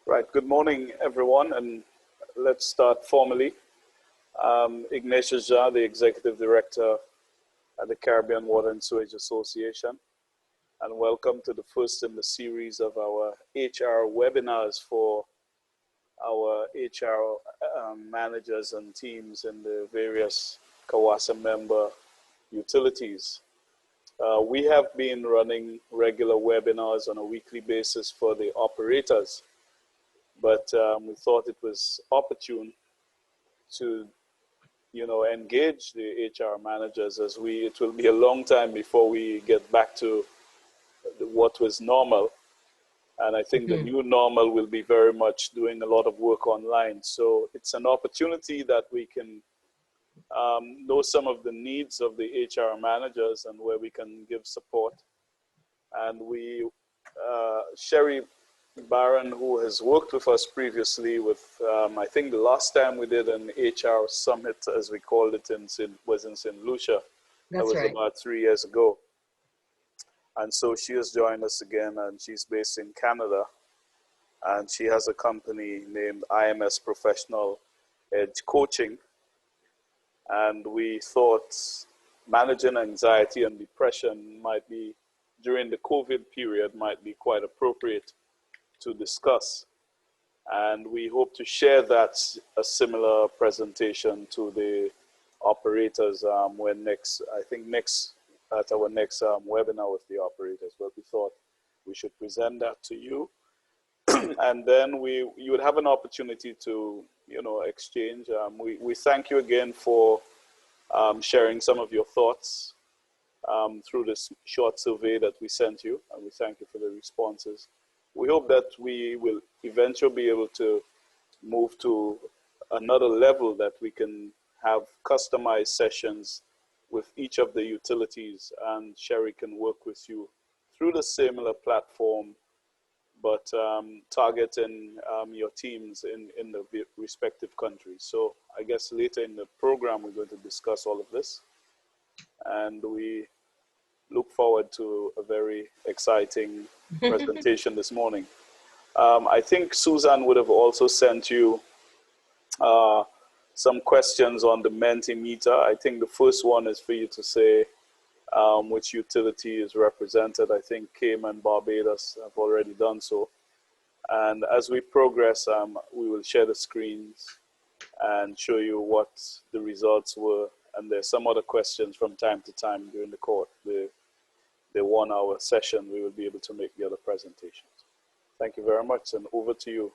Right. Good morning, everyone, and let's start formally. Ignatius Jha, the Executive Director at the Caribbean Water and Sewage Association, and welcome to the first in the series of our HR webinars for our HR managers and teams in the various CAWASA member utilities. We have been running regular webinars on a weekly basis for the operators, but we thought it was opportune to engage the HR managers as it will be a long time before we get back to what was normal. And I think the new normal will be very much doing a lot of work online. So it's an opportunity that we can know some of the needs of the HR managers and where we can give support. And Sheree Barron, who has worked with us previously with, I think the last time we did an HR summit, as we called it, was in St. Lucia. That's that was right. About 3 years ago. And so she has joined us again, and she's based in Canada. And she has a company named IMS-Professional Edge Coaching. And we thought managing anxiety and depression might be, during the COVID period, might be quite appropriate to discuss. And we hope to share a similar presentation to the operators at our next webinar with the operators. But we thought we should present that to you. And then you would have an opportunity to, exchange. We thank you again for sharing some of your thoughts through this short survey that we sent you, and we thank you for the responses. We hope that we will eventually be able to move to another level that we can have customized sessions with each of the utilities, and Sheree can work with you through the similar platform, but targeting your teams in the respective countries. So I guess later in the program, we're going to discuss all of this. And we look forward to a very exciting presentation this morning. I think Susan would have also sent you some questions on the Mentimeter. I think the first one is for you to say which utility is represented. I think Cayman, Barbados have already done so. And as we progress, we will share the screens and show you what the results were. And there's some other questions from time to time during the 1 hour session. We will be able to make the other presentations. Thank you very much. And over to you,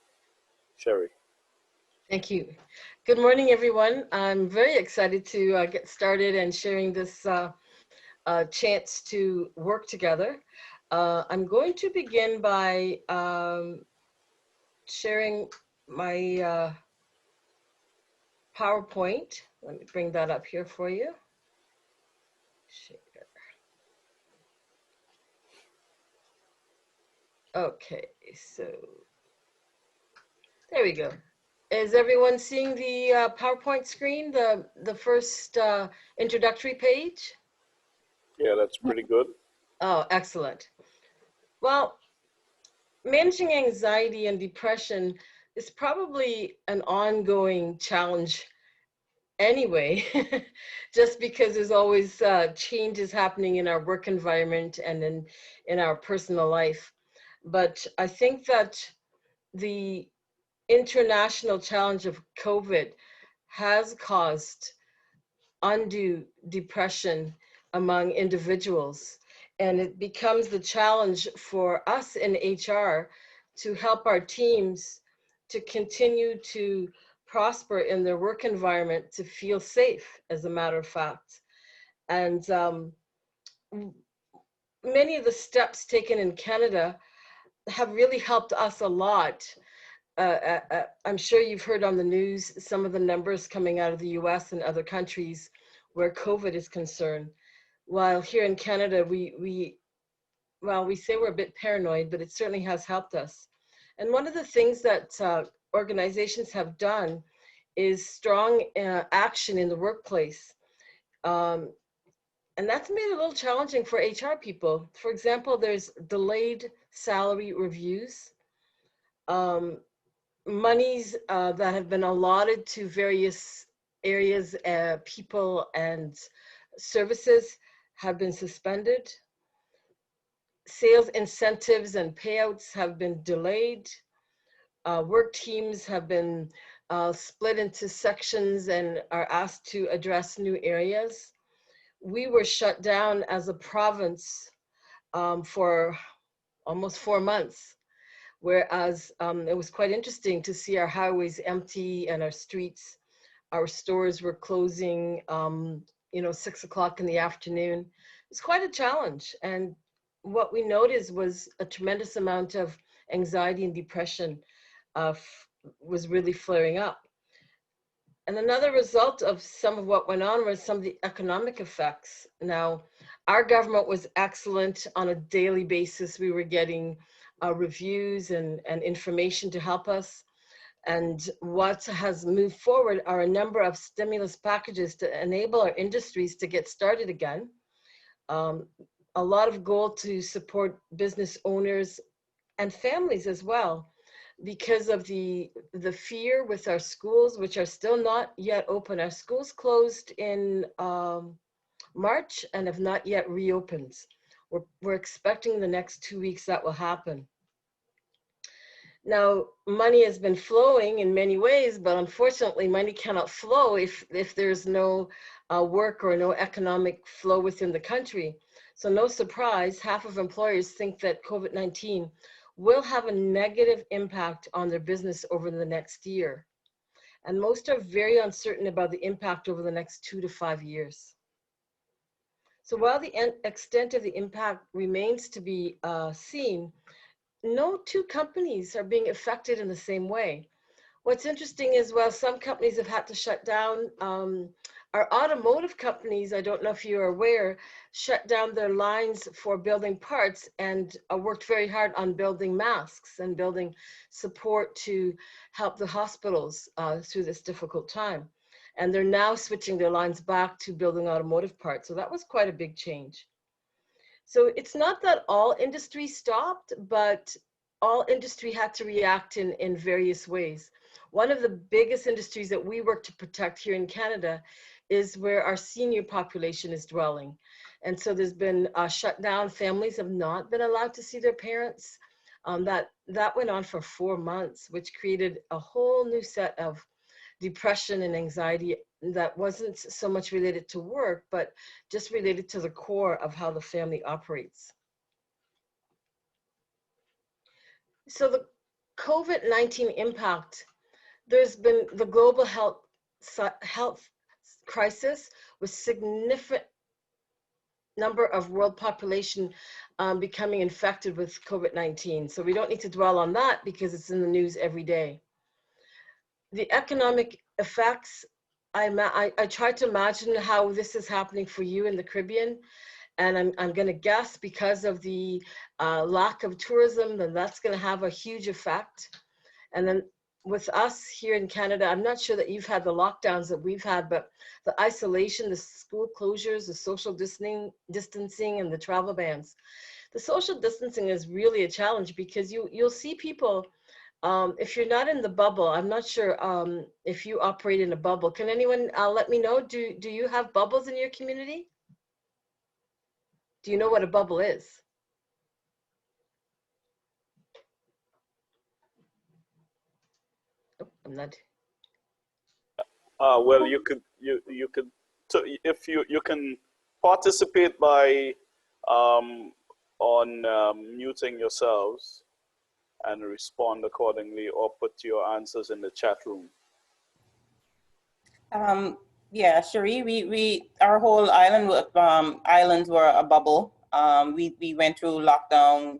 Sheree. Thank you. Good morning, everyone. I'm very excited to get started and sharing this chance to work together. I'm going to begin by sharing my PowerPoint. Let me bring that up here for you. Okay, so there we go. Is everyone seeing the PowerPoint screen, the first introductory page? Yeah, that's pretty good. Oh, excellent. Well, managing anxiety and depression is probably an ongoing challenge anyway, just because there's always changes happening in our work environment and in our personal life. But I think that the international challenge of COVID has caused undue depression among individuals. And it becomes the challenge for us in HR to help our teams to continue to prosper in their work environment, to feel safe, as a matter of fact. And many of the steps taken in Canada have really helped us a lot. I'm sure you've heard on the news some of the numbers coming out of the US and other countries where COVID is concerned. While here in Canada, we say we're a bit paranoid, but it certainly has helped us. And one of the things that organizations have done is strong action in the workplace. And that's made it a little challenging for HR people. For example, there's delayed salary reviews. monies that have been allotted to various areas, people and services have been suspended. Sales incentives and payouts have been delayed. Work teams have been split into sections and are asked to address new areas. We were shut down as a province for almost 4 months, whereas it was quite interesting to see our highways empty and our streets, our stores were closing, 6 o'clock in the afternoon. It's quite a challenge. And what we noticed was a tremendous amount of anxiety and depression was really flaring up. And another result of some of what went on was some of the economic effects. Now, our government was excellent on a daily basis. We were getting reviews and information to help us. And what has moved forward are a number of stimulus packages to enable our industries to get started again. A lot of goal to support business owners and families as well, because of the fear with our schools, which are still not yet open. Our schools closed in March and have not yet reopened. We're expecting the next 2 weeks that will happen. Now, money has been flowing in many ways, but unfortunately, money cannot flow if there's no work or no economic flow within the country. So no surprise, half of employers think that COVID-19 will have a negative impact on their business over the next year. And most are very uncertain about the impact over the next 2 to 5 years. So while the extent of the impact remains to be seen, no two companies are being affected in the same way. What's interesting is, while some companies have had to shut down, our automotive companies, I don't know if you're aware, shut down their lines for building parts and worked very hard on building masks and building support to help the hospitals through this difficult time. And they're now switching their lines back to building automotive parts. So that was quite a big change. So it's not that all industry stopped, but all industry had to react in various ways. One of the biggest industries that we work to protect here in Canada is where our senior population is dwelling. And so there's been a shutdown. Families have not been allowed to see their parents. That went on for 4 months, which created a whole new set of depression and anxiety that wasn't so much related to work, but just related to the core of how the family operates. So the COVID-19 impact, there's been the global health crisis with significant number of world population becoming infected with COVID-19. So we don't need to dwell on that because it's in the news every day. The economic effects, I try to imagine how this is happening for you in the Caribbean. And I'm going to guess because of the lack of tourism, then that's going to have a huge effect. And then with us here in Canada, I'm not sure that you've had the lockdowns that we've had, but the isolation, the school closures, the social distancing, and the travel bans. The social distancing is really a challenge because you'll see people, if you're not in the bubble, I'm not sure if you operate in a bubble. Can anyone let me know, do you have bubbles in your community? Do you know what a bubble is? Oh, I'm not. Well, if you can participate by muting yourselves and respond accordingly, or put your answers in the chat room. Yeah, Sheree, our whole island, islands were a bubble. We went through lockdown,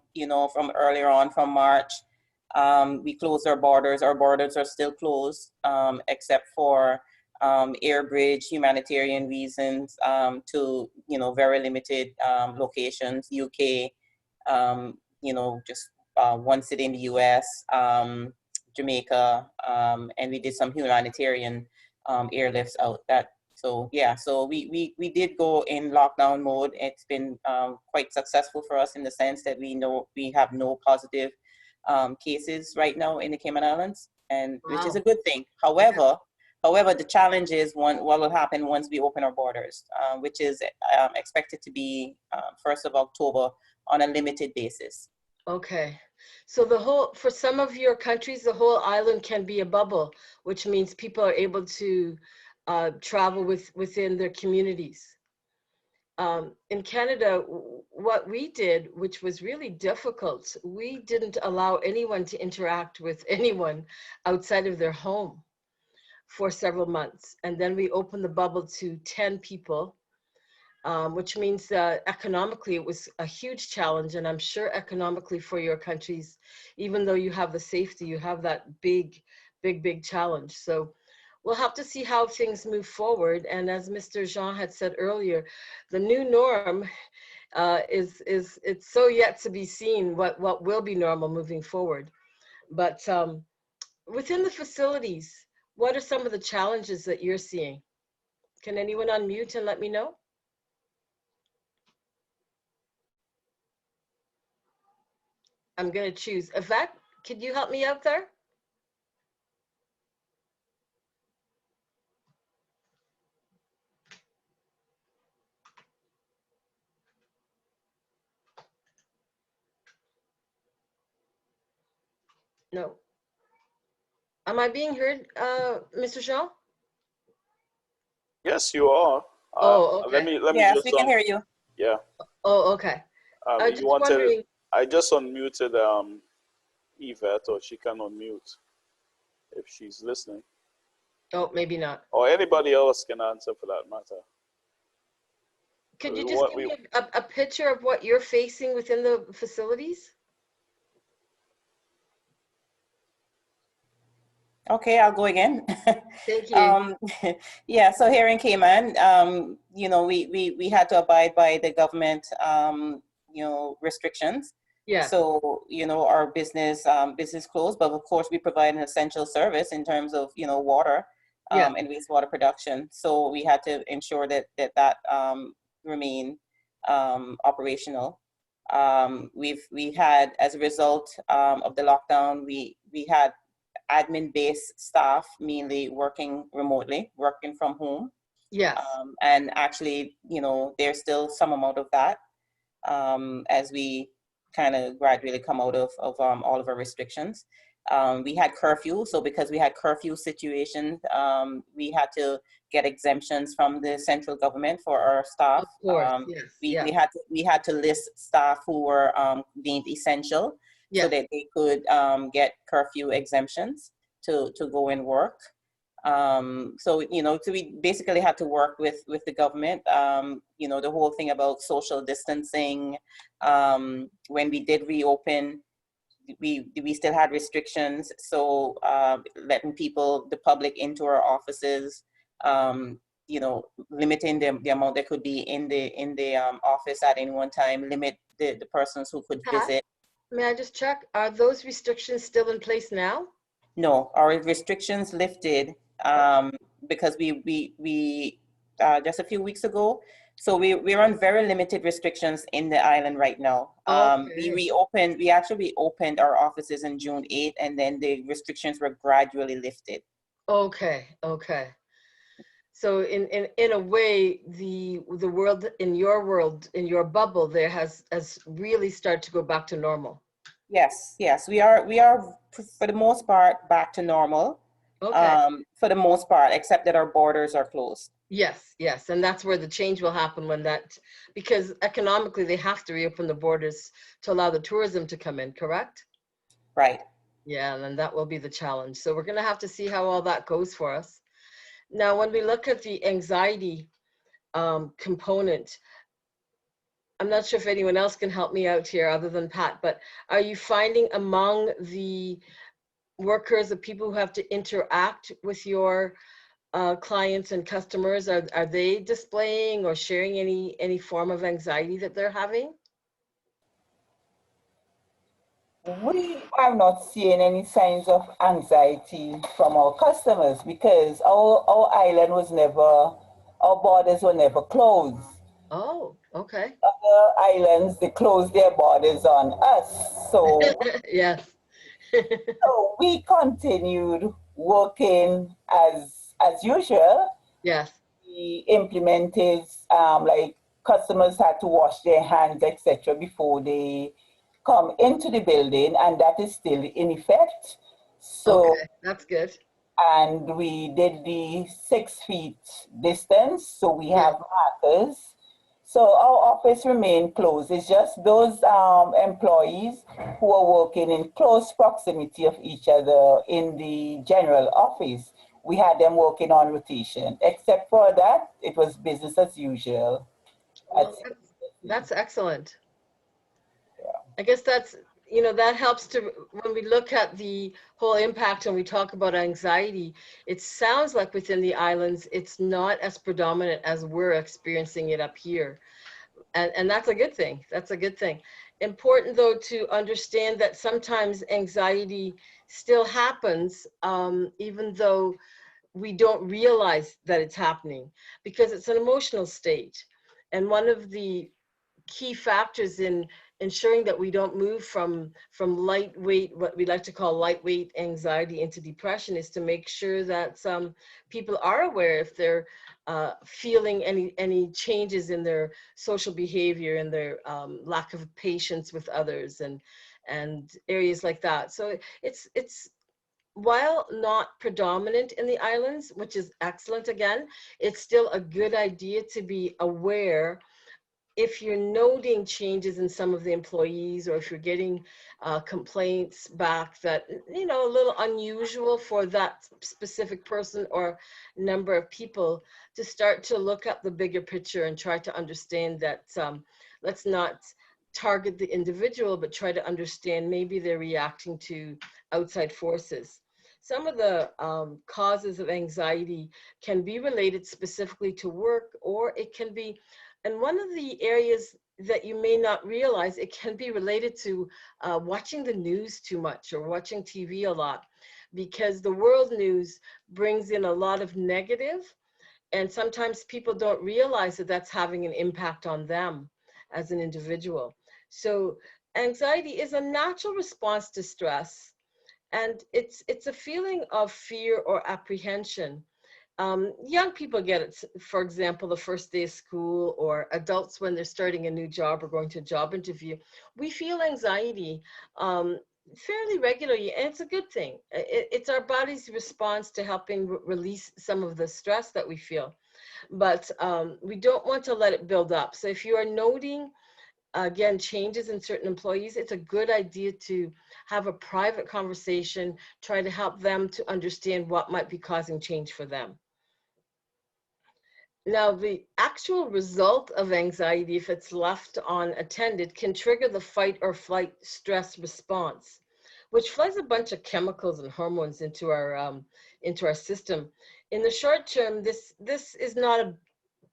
from earlier on, from March. We closed our borders. Our borders are still closed, except for air bridge, humanitarian reasons, to, very limited locations, UK, just one city in the US, Jamaica, and we did some humanitarian airlifts out. So we did go in lockdown mode. It's been quite successful for us in the sense that we know we have no positive cases right now in the Cayman Islands, and which is Wow. a good thing. However, the challenge is what will happen once we open our borders, which is expected to be 1st of October on a limited basis. Okay. So the whole, for some of your countries, the whole island can be a bubble, which means people are able to travel within their communities. In Canada, what we did, which was really difficult, we didn't allow anyone to interact with anyone outside of their home for several months. And then we opened the bubble to 10 people, which means that economically it was a huge challenge. And I'm sure economically for your countries, even though you have the safety, you have that big challenge. So we'll have to see how things move forward. And as Mr. Jean had said earlier, the new norm it's so yet to be seen what will be normal moving forward. But within the facilities, what are some of the challenges that you're seeing? Can anyone unmute and let me know? I'm going to choose. Yvette, could you help me out there? No. Am I being heard, Mr. Jean? Yes, you are. Oh, Let okay. me Yes, just we can hear you. yeah. Oh, okay. I was You just wanted wondering. I just unmuted Yvette, or she can unmute if she's listening. Oh, maybe not. Or anybody else can answer for that matter. Could you just give me a picture of what you're facing within the facilities? Okay, I'll go again. Thank you. Yeah, so here in Cayman, you know, we had to abide by the government, you know, restrictions. Yeah. So, you know, our business closed, but of course we provide an essential service in terms of, you know, water Yeah. and wastewater production. So we had to ensure that remain operational. We had, as a result of the lockdown, we had admin-based staff mainly working remotely, working from home. Yes. And actually, you know, there's still some amount of that as we kind of gradually come out of all of our restrictions. We had curfew, so because we had curfew situation, we had to get exemptions from the central government for our staff. Of course. Yes. We had to list staff who were deemed essential, so Yes. that they could get curfew exemptions to go and work. So, you know, so we basically had to work with the government, you know, the whole thing about social distancing. When we did reopen, we still had restrictions. So letting people, the public, into our offices, you know, limiting the amount that could be in the office at any one time, limit the persons who could Pat, visit. may I just check? Are those restrictions still in place now? No, our restrictions lifted because we just a few weeks ago. So we're on very limited restrictions in the island right now. We actually reopened our offices in June 8th, and then the restrictions were gradually lifted. Okay. So in a way, the world, in your bubble there has really started to go back to normal. Yes, we are for the most part back to normal. Okay. For the most part, except that our borders are closed. Yes, and that's where the change will happen because economically they have to reopen the borders to allow the tourism to come in, correct? Right. Yeah, and then that will be the challenge. So we're going to have to see how all that goes for us. Now, when we look at the anxiety component, I'm not sure if anyone else can help me out here other than Pat, but are you finding among the workers, the people who have to interact with your clients and customers, are they displaying or sharing any form of anxiety that they're having? We are not seeing any signs of anxiety from our customers because our island was never, our borders were never closed. Oh, okay. Other islands, they closed their borders on us. So Yes. So we continued working as usual. Yes. We implemented like customers had to wash their hands, etc., before they come into the building, and that is still in effect. So, Okay, that's good. and we did the 6 feet distance, so we Yeah. have markers. So our office remained closed. It's just those employees who are working in close proximity of each other in the general office. We had them working on rotation. Except for that, it was business as usual. Well, that's excellent. I guess that's, that helps to, when we look at the whole impact and we talk about anxiety, it sounds like within the islands, it's not as predominant as we're experiencing it up here. And that's a good thing. That's a good thing. Important though to understand that sometimes anxiety still happens, even though we don't realize that it's happening, because it's an emotional state. And one of the key factors in ensuring that we don't move from lightweight, what we like to call lightweight anxiety, into depression, is to make sure that some people are aware if they're feeling any changes in their social behavior and their lack of patience with others and areas like that. So it's while not predominant in the islands, which is excellent again, it's still a good idea to be aware if you're noting changes in some of the employees, or if you're getting complaints back that, a little unusual for that specific person or number of people, to start to look at the bigger picture and try to understand that let's not target the individual, but try to understand maybe they're reacting to outside forces. Some of the causes of anxiety can be related specifically to work, or it can be, and one of the areas that you may not realize, it can be related to watching the news too much or watching TV a lot, because the world news brings in a lot of negative, and sometimes people don't realize that that's having an impact on them as an individual. So anxiety is a natural response to stress, and it's a feeling of fear or apprehension. Young people get it, for example, the first day of school, or adults when they're starting a new job or going to a job interview. We feel anxiety fairly regularly, and it's a good thing. It's our body's response to helping release some of the stress that we feel. But we don't want to let it build up. So if you are noting, again, changes in certain employees, it's a good idea to have a private conversation, try to help them to understand what might be causing change for them. Now, the actual result of anxiety, if it's left unattended, can trigger the fight or flight stress response, which flies a bunch of chemicals and hormones into our system. In the short term, this is not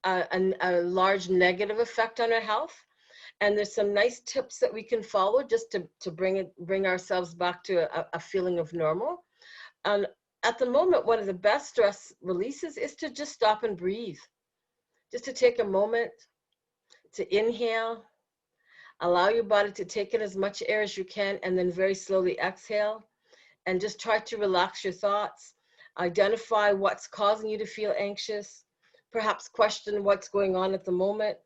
a large negative effect on our health. And there's some nice tips that we can follow just to bring ourselves back to a feeling of normal. And at the moment, one of the best stress releases is to just stop and breathe. Just to take a moment to inhale, allow your body to take in as much air as you can, and then very slowly exhale, and just try to relax your thoughts. Identify what's causing you to feel anxious, perhaps question what's going on at the moment.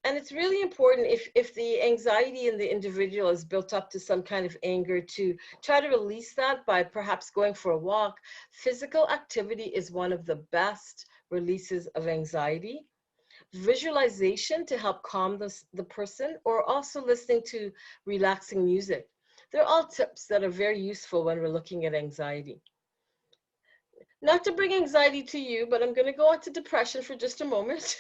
And it's really important, if the anxiety in the individual is built up to some kind of anger, to try to release that by perhaps going for a walk. Physical activity is one of the best releases of anxiety. Visualization to help calm the person, or also listening to relaxing music. They're all tips that are very useful when we're looking at anxiety. Not to bring anxiety to you, but I'm going to go on to depression for just a moment.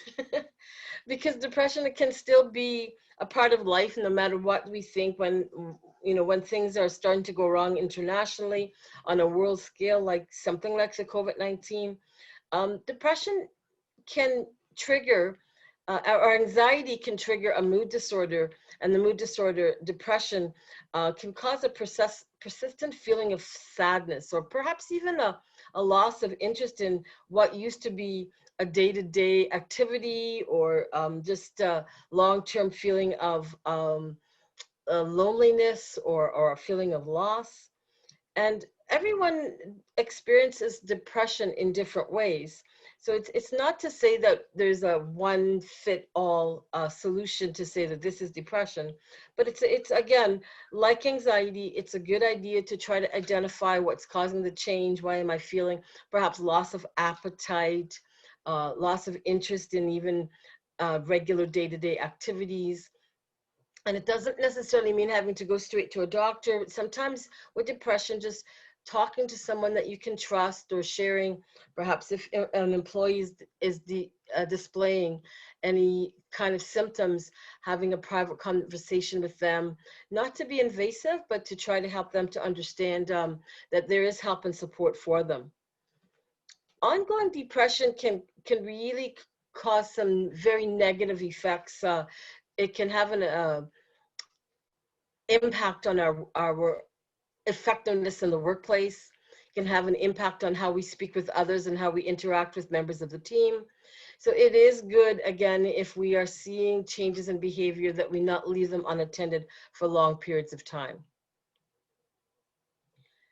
Because depression can still be a part of life, no matter what we think. When things are starting to go wrong internationally on a world scale, like something like the COVID-19, depression can trigger, or anxiety can trigger a mood disorder, and the mood disorder, depression, can cause a persistent feeling of sadness, or perhaps even a loss of interest in what used to be a day-to-day activity, or just a long-term feeling of loneliness, or a feeling of loss. And everyone experiences depression in different ways. So it's not to say that there's a one fit all solution to say that this is depression, but it's again, like anxiety, it's a good idea to try to identify what's causing the change. Why am I feeling perhaps loss of appetite, loss of interest in even regular day-to-day activities? And it doesn't necessarily mean having to go straight to a doctor. Sometimes with depression, just talking to someone that you can trust, or sharing, perhaps if an employee is displaying any kind of symptoms, having a private conversation with them, not to be invasive, but to try to help them to understand that there is help and support for them. Ongoing depression can really cause some very negative effects. It can have an impact on our effectiveness in the workplace. It can have an impact on how we speak with others and how we interact with members of the team. So it is good, again, if we are seeing changes in behavior, that we not leave them unattended for long periods of time.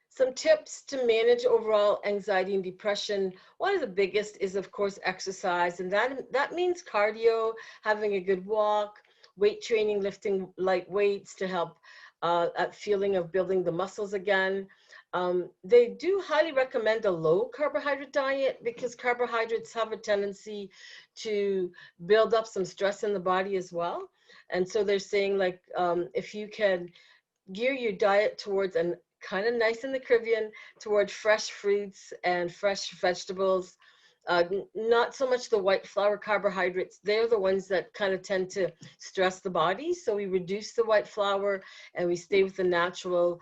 Some tips to manage overall anxiety and depression. One of the biggest is, of course, exercise. And that means cardio, having a good walk, weight training, lifting light weights to help that feeling of building the muscles again. They do highly recommend a low carbohydrate diet, because carbohydrates have a tendency to build up some stress in the body as well. And so they're saying, like, if you can gear your diet towards, and kind of nice in the Caribbean, toward fresh fruits and fresh vegetables, not so much the white flour carbohydrates. They're the ones that kind of tend to stress the body. So we reduce the white flour and we stay with the natural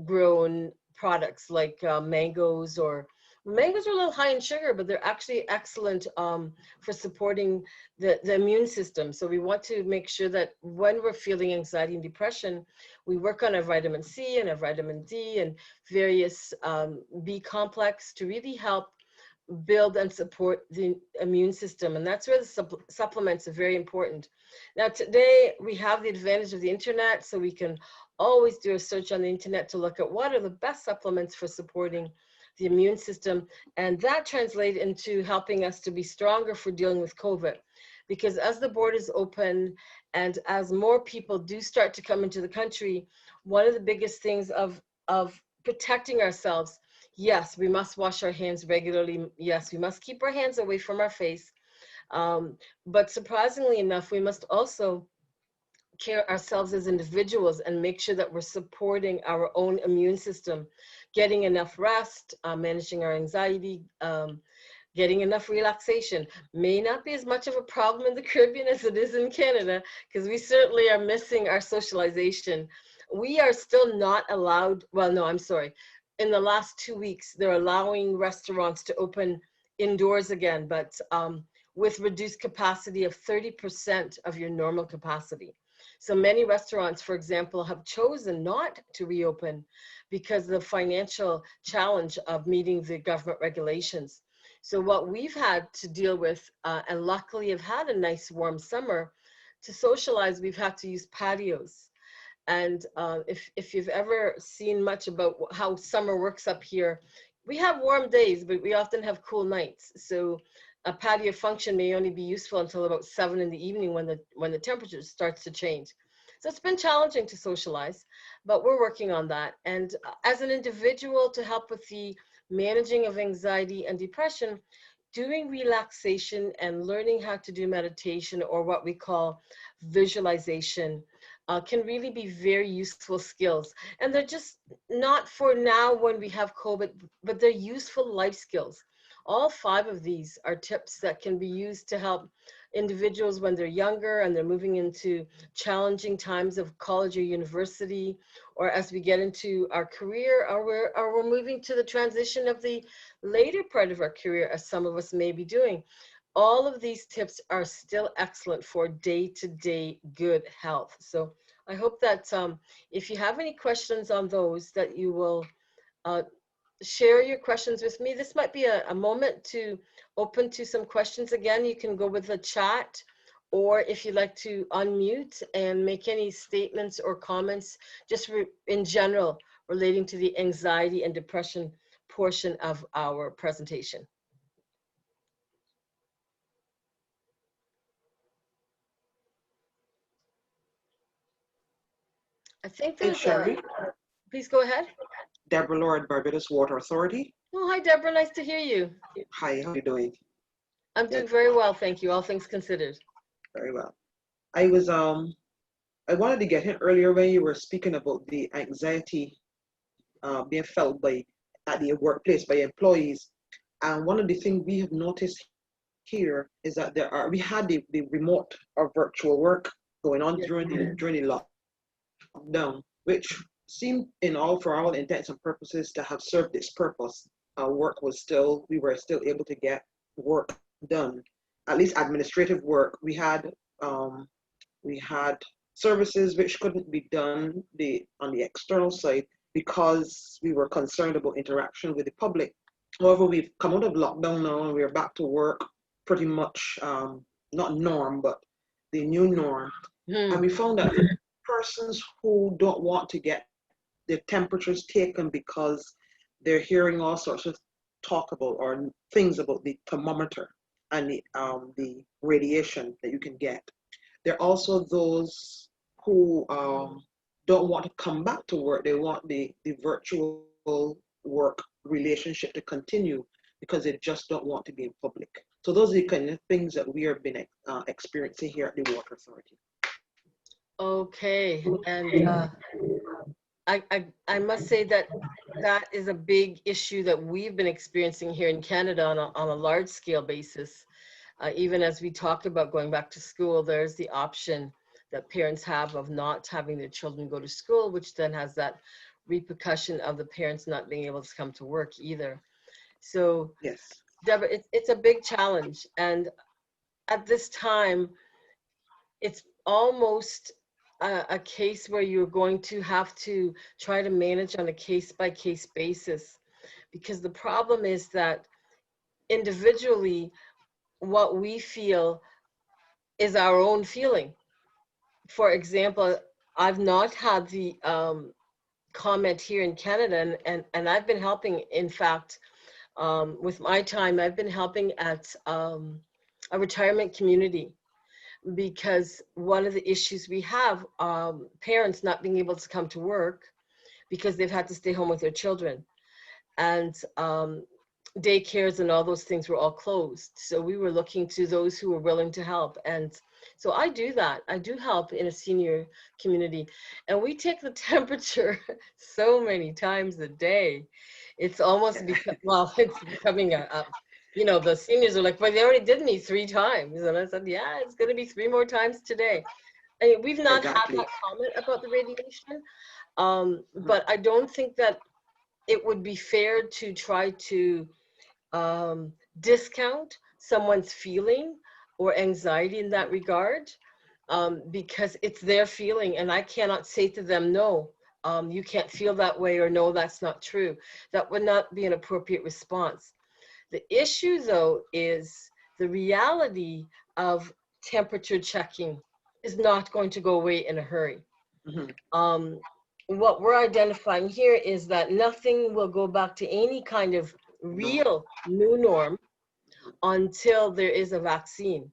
grown products, like mangoes. Or mangoes are a little high in sugar, but they're actually excellent for supporting the immune system. So we want to make sure that when we're feeling anxiety and depression, we work on our vitamin C and our vitamin D and various B complex to really help build and support the immune system. And that's where the supplements are very important. Now, today we have the advantage of the internet, so we can always do a search on the internet to look at what are the best supplements for supporting the immune system. And that translates into helping us to be stronger for dealing with COVID. Because as the borders open and as more people do start to come into the country, one of the biggest things of protecting ourselves, yes, we must wash our hands regularly. Yes, we must keep our hands away from our face. But surprisingly enough, we must also care ourselves as individuals and make sure that we're supporting our own immune system, getting enough rest, managing our anxiety, getting enough relaxation. May not be as much of a problem in the Caribbean as it is in Canada, because we certainly are missing our socialization. We are still not allowed, well, no, I'm sorry. In the last 2 weeks, they're allowing restaurants to open indoors again, but with reduced capacity of 30% of your normal capacity. So many restaurants, for example, have chosen not to reopen because of the financial challenge of meeting the government regulations. So what we've had to deal with, and luckily have had a nice warm summer, to socialize, we've had to use patios. And if you've ever seen much about how summer works up here, we have warm days, but we often have cool nights. So a patio function may only be useful until about 7 in the evening when the temperature starts to change. So it's been challenging to socialize, but we're working on that. And as an individual, to help with the managing of anxiety and depression, doing relaxation and learning how to do meditation, or what we call visualization, can really be very useful skills. And they're just not for now when we have COVID, but they're useful life skills. All 5 of these are tips that can be used to help individuals when they're younger and they're moving into challenging times of college or university, or as we get into our career, or we're moving to the transition of the later part of our career, as some of us may be doing. All of these tips are still excellent for day-to-day good health. So I hope that if you have any questions on those, that you will share your questions with me. This might be a moment to open to some questions. Again, you can go with the chat, or if you'd like to unmute and make any statements or comments just in general relating to the anxiety and depression portion of our presentation. I think Hey, there's Sheree. please go ahead. Deborah Lord, Barbados Water Authority. Oh, hi, Deborah. Nice to hear you. Hi, how are you doing? I'm doing Good. very well, thank you. All things considered. Very well. I wanted to get in earlier when you were speaking about the anxiety being felt at the workplace by employees. And one of the things we have noticed here is that we had the remote or virtual work going on during the lockdown, which seemed for all intents and purposes to have served its purpose. We were still able to get work done, at least administrative work. We had services which couldn't be done on the external side because we were concerned about interaction with the public. However, we've come out of lockdown now and we're back to work pretty much, not norm, but the new norm. And we found that persons who don't want to get their temperatures taken because they're hearing all sorts of talk about or things about the thermometer and the radiation that you can get. There are also those who don't want to come back to work. They want the virtual work relationship to continue because they just don't want to be in public. So those are the kind of things that we have been experiencing here at the Water Authority. Okay, and I must say that that is a big issue that we've been experiencing here in Canada on a large scale basis. Even as we talked about going back to school, there's the option that parents have of not having their children go to school, which then has that repercussion of the parents not being able to come to work either. So, yes, Deborah, it's a big challenge. And at this time, it's almost a case where you're going to have to try to manage on a case-by-case basis. Because the problem is that individually, what we feel is our own feeling. For example, I've not had the comment here in Canada, and I've been helping, in fact, with my time, I've been helping at a retirement community, because one of the issues we have, parents not being able to come to work because they've had to stay home with their children. And daycares and all those things were all closed. So we were looking to those who were willing to help. And so I do that. I do help in a senior community. And we take the temperature so many times a day. It's almost, it's becoming the seniors are like, well, they already did me 3 times. And I said, yeah, it's going to be 3 more times today. I mean, we've not had that comment about the radiation. But I don't think that it would be fair to try to discount someone's feeling or anxiety in that regard, because it's their feeling, and I cannot say to them, no, you can't feel that way, or no, that's not true. That would not be an appropriate response. The issue, though, is the reality of temperature checking is not going to go away in a hurry. What we're identifying here is that nothing will go back to any kind of real new norm until there is a vaccine.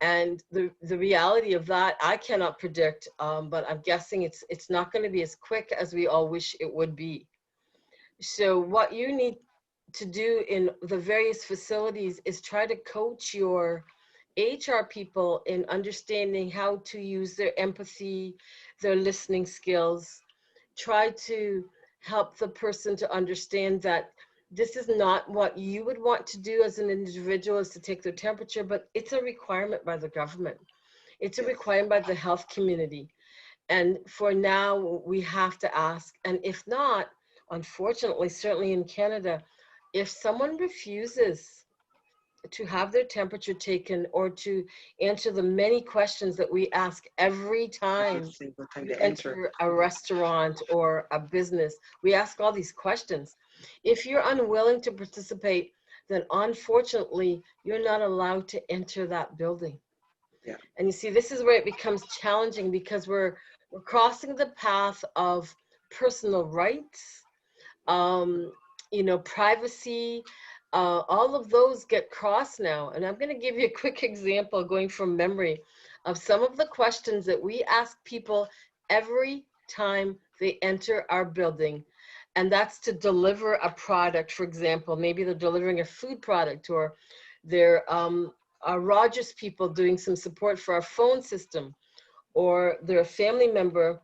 And the reality of that, I cannot predict, but I'm guessing it's not going to be as quick as we all wish it would be. So what you need to do in the various facilities is try to coach your HR people in understanding how to use their empathy, their listening skills. Try to help the person to understand that this is not what you would want to do as an individual, is to take their temperature, but it's a requirement by the government. It's a requirement by the health community. And for now, we have to ask. And if not, unfortunately, certainly in Canada, if someone refuses to have their temperature taken or to answer the many questions that we ask every time you enter a restaurant or a business, we ask all these questions. If you're unwilling to participate, then unfortunately, you're not allowed to enter that building. Yeah. And you see, this is where it becomes challenging, because we're crossing the path of personal rights, you know, privacy, all of those get crossed now. And I'm going to give you a quick example going from memory of some of the questions that we ask people every time they enter our building. And that's to deliver a product. For example, maybe they're delivering a food product, or they're our Rogers people doing some support for our phone system, or they're a family member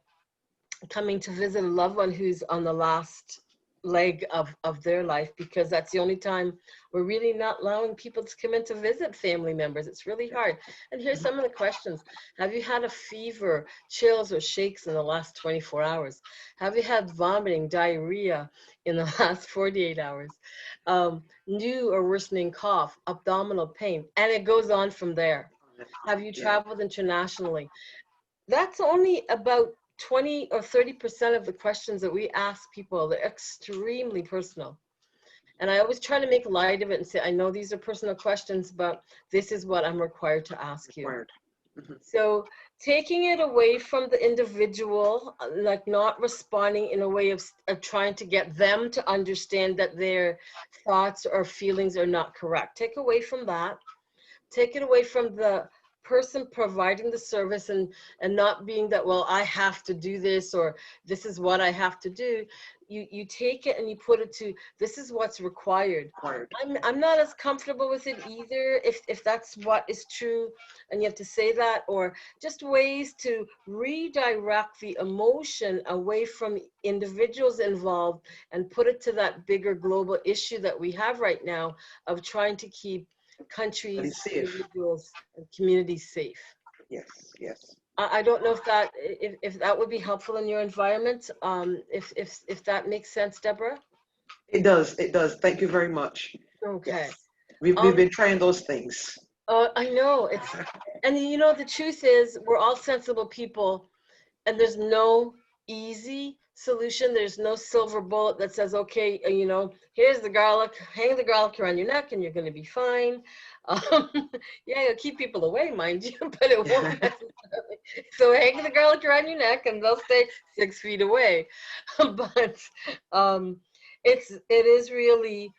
coming to visit a loved one who's on the last leg of their life, because that's the only time we're really not allowing people to come in to visit family members. It's really hard. And here's some of the questions. Have you had a fever, chills, or shakes in the last 24 hours? Have you had vomiting, diarrhea in the last 48 hours? New or worsening cough, abdominal pain, and it goes on from there. Have you traveled internationally? That's only about 20 or 30% of the questions that we ask people. They're extremely personal. And I always try to make light of it and say, I know these are personal questions, but this is what I'm required to ask you. So taking it away from the individual, like not responding in a way of trying to get them to understand that their thoughts or feelings are not correct. Take away from that. Take it away from the person providing the service, and not being that, well, I have to do this, or this is what I have to do. You take it and you put it to, this is what's required. I'm not as comfortable with it either, if that's what is true, and you have to say that, or just ways to redirect the emotion away from individuals involved and put it to that bigger global issue that we have right now of trying to keep countries, individuals, and communities safe. Yes, yes. I don't know if that would be helpful in your environment. If that makes sense, Deborah. It does. It does. Thank you very much. Okay. Yes. We've been trying those things. I know and you know, the truth is we're all sensible people, and there's no easy solution. There's no silver bullet that says, okay, you know, here's the garlic, hang the garlic around your neck and you're going to be fine. Yeah, it'll keep people away, mind you, but it won't necessarily. So hang the garlic around your neck and they'll stay 6 feet away. But it is really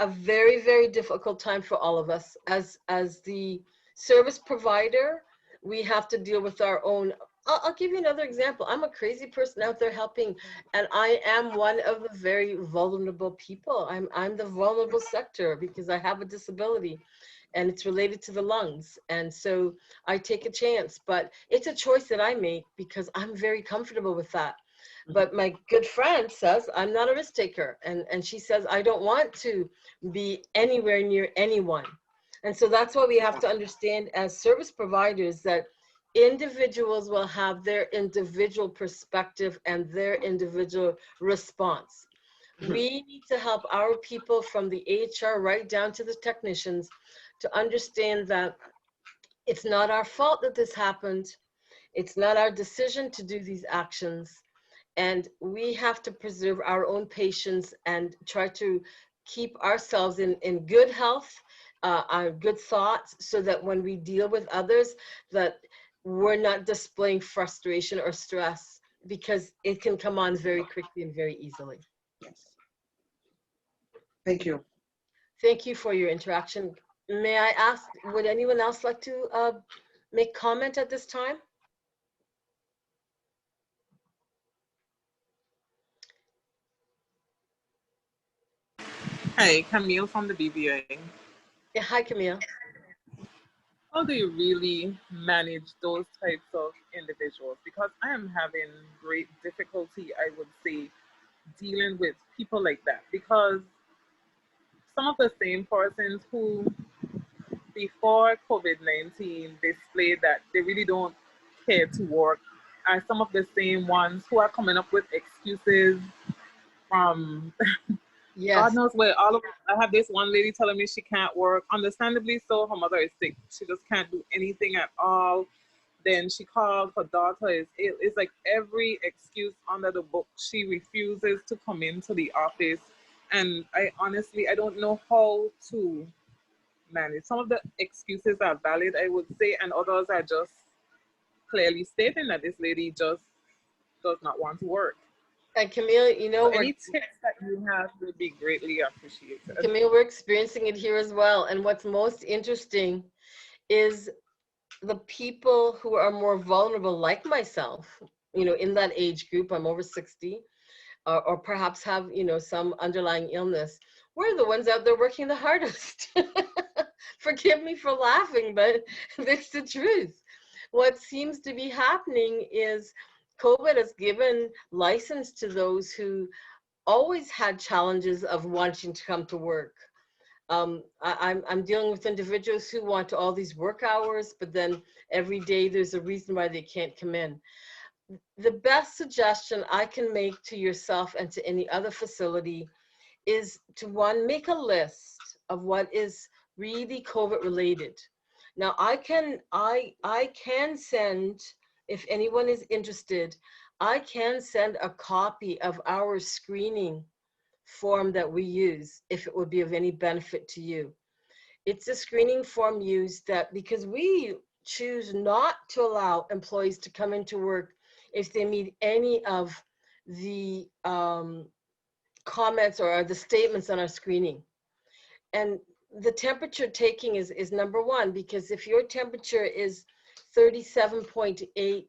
a very, very difficult time for all of us. As the service provider, we have to deal with our own. I'll give you another example. I'm a crazy person out there helping, and I am one of the very vulnerable people. I'm the vulnerable sector because I have a disability, and it's related to the lungs. And so I take a chance, but it's a choice that I make because I'm very comfortable with that. But my good friend says I'm not a risk taker, and she says I don't want to be anywhere near anyone. And so that's why we have to understand as service providers that individuals will have their individual perspective and their individual response. We need to help our people from the HR right down to the technicians to understand that it's not our fault that this happened. It's not our decision to do these actions. And we have to preserve our own patience and try to keep ourselves in good health, our good thoughts, so that when we deal with others, that we're not displaying frustration or stress, because it can come on very quickly and very easily. Yes. Thank you. Thank you for your interaction. May I ask, would anyone else like to make comment at this time? Hi, Camille from the BBA. Yeah, hi, Camille. How do you really manage those types of individuals? Because I am having great difficulty, I would say, dealing with people like that. Because some of the same persons who, before COVID-19, displayed that they really don't care to work, are some of the same ones who are coming up with excuses from Yes. God knows where. I have this one lady telling me she can't work. Understandably so, her mother is sick. She just can't do anything at all. Then she called, her daughter is ill. It's like every excuse under the book. She refuses to come into the office. And I honestly don't know how to manage. Some of the excuses are valid, I would say, and others are just clearly stating that this lady just does not want to work. And Camille, you know, So any tips that you have would be greatly appreciated. Camille, we're experiencing it here as well. And what's most interesting is the people who are more vulnerable, like myself, you know, in that age group, I'm over 60, or perhaps have, you know, some underlying illness. We're the ones out there working the hardest. Forgive me for laughing, but it's the truth. What seems to be happening is COVID has given license to those who always had challenges of wanting to come to work. I'm dealing with individuals who want all these work hours, but then every day there's a reason why they can't come in. The best suggestion I can make to yourself and to any other facility is to, one, make a list of what is really COVID related. Now I can send, if anyone is interested, I can send a copy of our screening form that we use if it would be of any benefit to you. It's a screening form used that because we choose not to allow employees to come into work if they meet any of the comments or the statements on our screening. And the temperature taking is number one, because if your temperature is 37.8,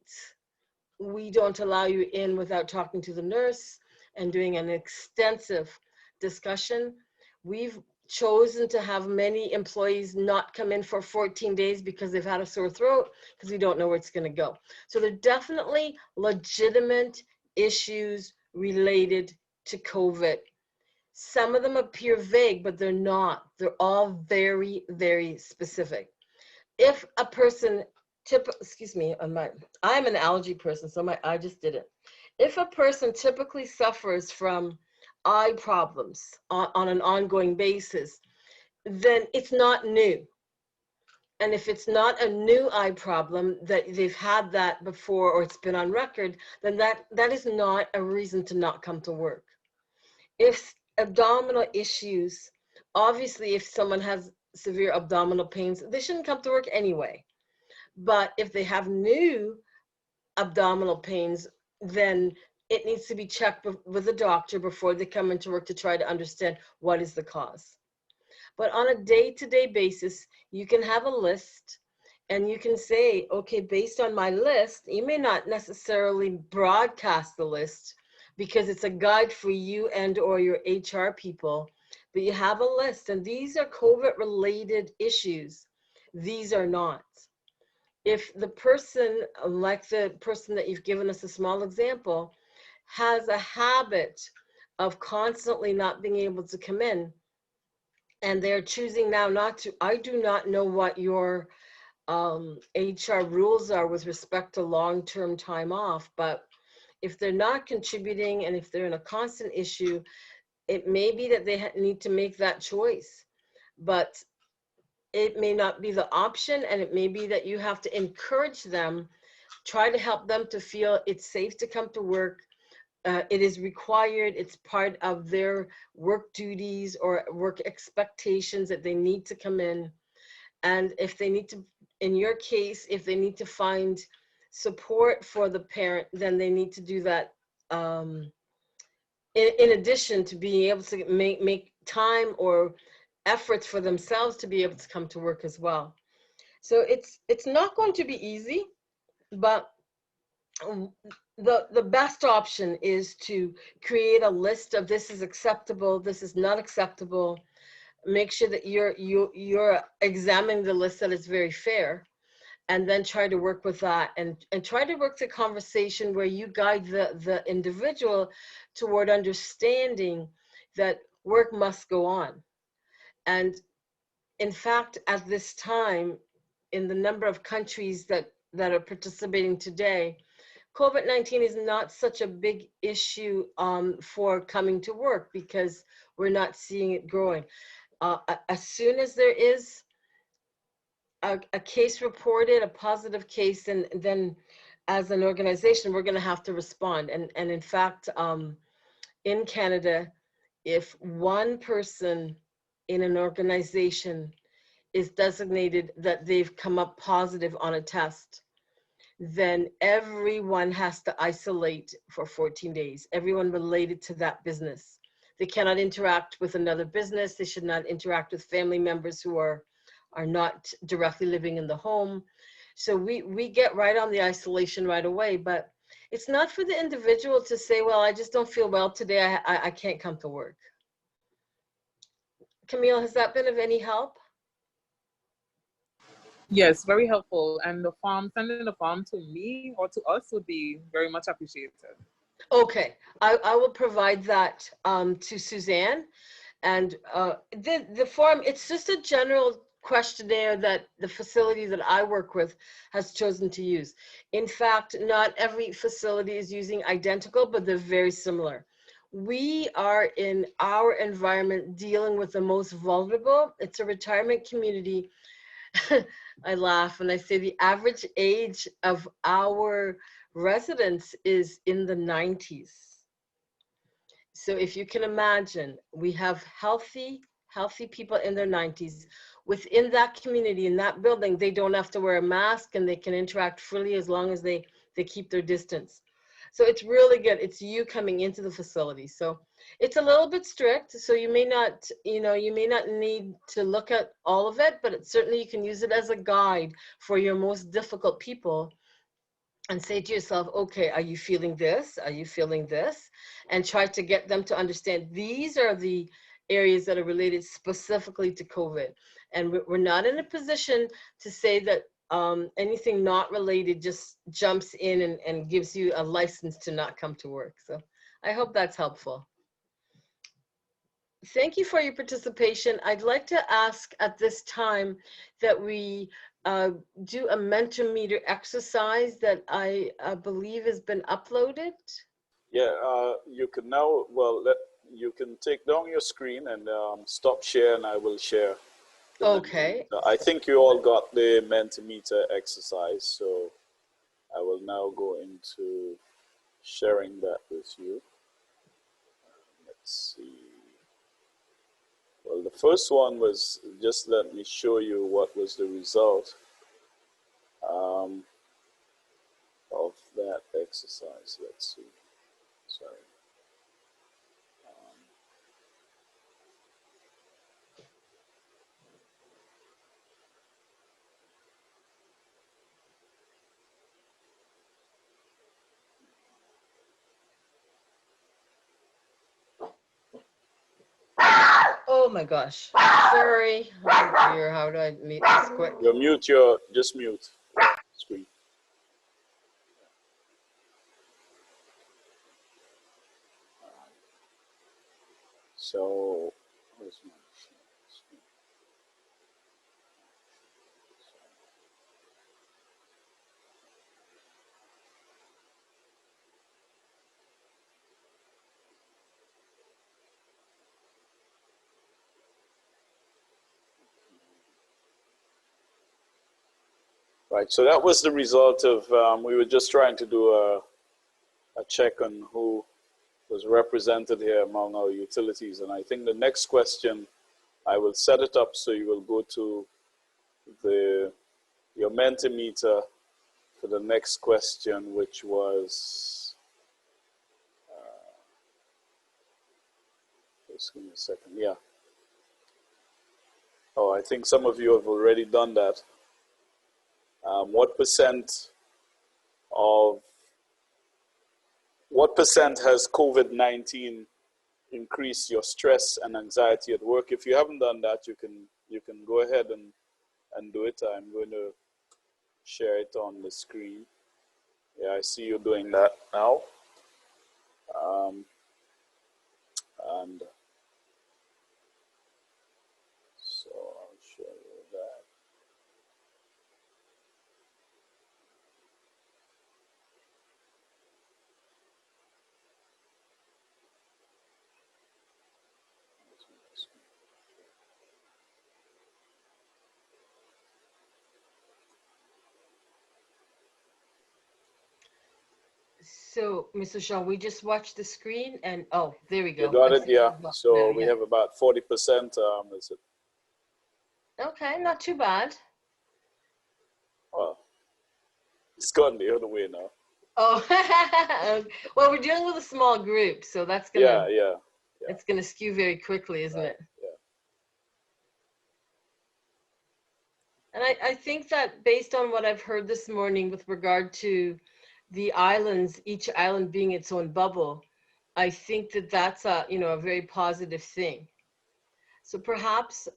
we don't allow you in without talking to the nurse and doing an extensive discussion. We've chosen to have many employees not come in for 14 days because they've had a sore throat, because we don't know where it's going to go. So there are definitely legitimate issues related to COVID. Some of them appear vague, but they're not. They're all very, very specific. If a person excuse me, I'm an allergy person, so I just did it. If a person typically suffers from eye problems on an ongoing basis, then it's not new. And if it's not a new eye problem, that they've had that before or it's been on record, then that is not a reason to not come to work. If abdominal issues, obviously if someone has severe abdominal pains, they shouldn't come to work anyway. But if they have new abdominal pains, then it needs to be checked with a doctor before they come into work to try to understand what is the cause. But on a day-to-day basis, you can have a list and you can say, okay, based on my list, you may not necessarily broadcast the list because it's a guide for you and or your HR people, but you have a list, and these are COVID-related issues. These are not. If the person, like the person that you've given us a small example, has a habit of constantly not being able to come in, and they're choosing now not to, I do not know what your HR rules are with respect to long-term time off, but if they're not contributing and if they're in a constant issue, it may be that they need to make that choice. But it may not be the option, and it may be that you have to encourage them, try to help them to feel it's safe to come to work. It is required, it's part of their work duties or work expectations that they need to come in. And if they need to, in your case, if they need to find support for the parent, then they need to do that in addition to being able to make time or efforts for themselves to be able to come to work as well. So it's not going to be easy, but the best option is to create a list of this is acceptable, this is not acceptable. Make sure that you're examining the list, that it's very fair, and then try to work with that and try to work the conversation where you guide the individual toward understanding that work must go on. And in fact, at this time, in the number of countries that are participating today, COVID-19 is not such a big issue for coming to work because we're not seeing it growing. As soon as there is a case reported, a positive case, and then as an organization, we're going to have to respond. And in fact, in Canada, if one person in an organization is designated that they've come up positive on a test, then everyone has to isolate for 14 days, everyone related to that business. They cannot interact with another business. They should not interact with family members who are not directly living in the home. So we get right on the isolation right away, but it's not for the individual to say, well, I just don't feel well today, I can't come to work. Camille, has that been of any help? Yes, very helpful. And the form, sending the form to me or to us would be very much appreciated. Okay, I will provide that to Suzanne. And the form, it's just a general questionnaire that the facility that I work with has chosen to use. In fact, not every facility is using identical, but they're very similar. We are in our environment dealing with the most vulnerable. It's a retirement community. I laugh when I say the average age of our residents is in the 90s. So if you can imagine, we have healthy people in their 90s. Within that community, in that building, they don't have to wear a mask and they can interact freely as long as they keep their distance. So it's really good. It's you coming into the facility. So it's a little bit strict. So you may not, you may not need to look at all of it, but certainly you can use it as a guide for your most difficult people. And say to yourself, okay, are you feeling this? Are you feeling this? And try to get them to understand these are the areas that are related specifically to COVID. And we're not in a position to say that anything not related just jumps in and gives you a license to not come to work. So I hope that's helpful. Thank you for your participation. I'd like to ask at this time that we do a Mentimeter exercise that I believe has been uploaded. Yeah, you can now, well, you can take down your screen and stop share, and I will share. Okay. I think you all got the Mentimeter exercise, so I will now go into sharing that with you. Let's see. Well, the first one was, just let me show you what was the result of that exercise. Let's see. Sorry. Oh my gosh. Sorry. Oh dear, how do I meet this quick? Just mute screen. So, where's my screen? Right, so that was the result of, we were just trying to do a check on who was represented here among our utilities. And I think the next question, I will set it up so you will go to your Mentimeter for the next question, which was, just give me a second, yeah. Oh, I think some of you have already done that. What percent has COVID-19 increased your stress and anxiety at work? If you haven't done that, you can go ahead and do it. I'm going to share it on the screen. Yeah, I see you doing that now. And so I'll show you that. So, Mr. Shaw, we just watched the screen and, oh, there we go. You got it, yeah. So there, we yeah. have about 40%. Is it? Okay, not too bad. Well, It's gone the other way now. Oh, well, we're dealing with a small group, so that's gonna, Yeah. it's gonna skew very quickly, isn't it? Yeah. And I think that based on what I've heard this morning with regard to the islands, each island being its own bubble, I think that that's a, you know, a very positive thing. So perhaps,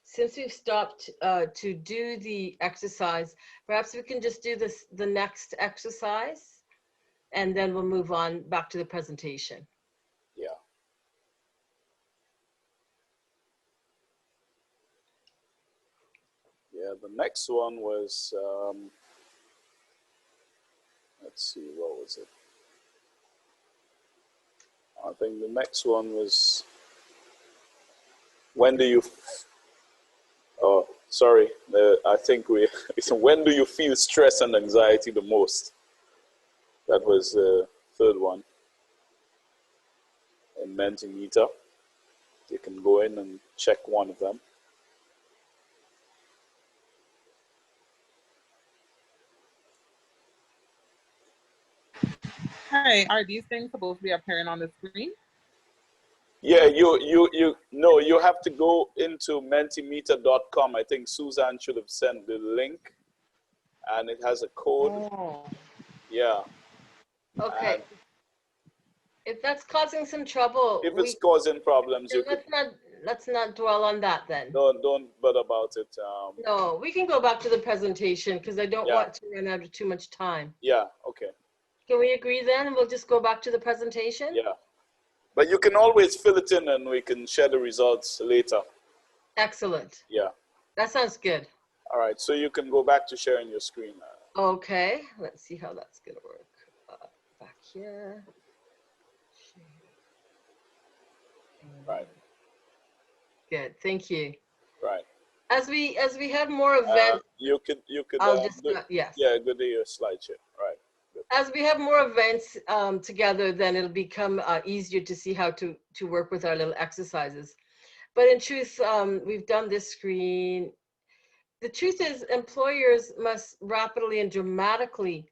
since we've stopped to do the exercise, perhaps we can just do the next exercise, and then we'll move on back to the presentation. Yeah. Yeah, the next one was, let's see, what was it? I think the next one was, when do you, oh, sorry, I think when do you feel stress and anxiety the most? That was the third one. In Mentimeter, you can go in and check one of them. Hi, are these things supposed to be appearing on the screen? Yeah, no, you have to go into mentimeter.com. I think Suzanne should have sent the link, and it has a code. Oh. Yeah. Okay. And if that's causing some trouble, if it's causing problems, you could, let's not dwell on that then. don't bother about it. No, we can go back to the presentation because I don't want to run out of too much time. Yeah, okay. Can we agree then? We'll just go back to the presentation? Yeah. But you can always fill it in and we can share the results later. Excellent. Yeah. That sounds good. All right, so you can go back to sharing your screen. Okay, let's see how that's gonna work. Back here. Right. Good, thank you. Right. As we have more events, you could I'll just yes. Yeah, go to your slideshow. Right. Good. As we have more events together, then it'll become easier to see how to work with our little exercises. But in truth, we've done this screen. The truth is, employers must rapidly and dramatically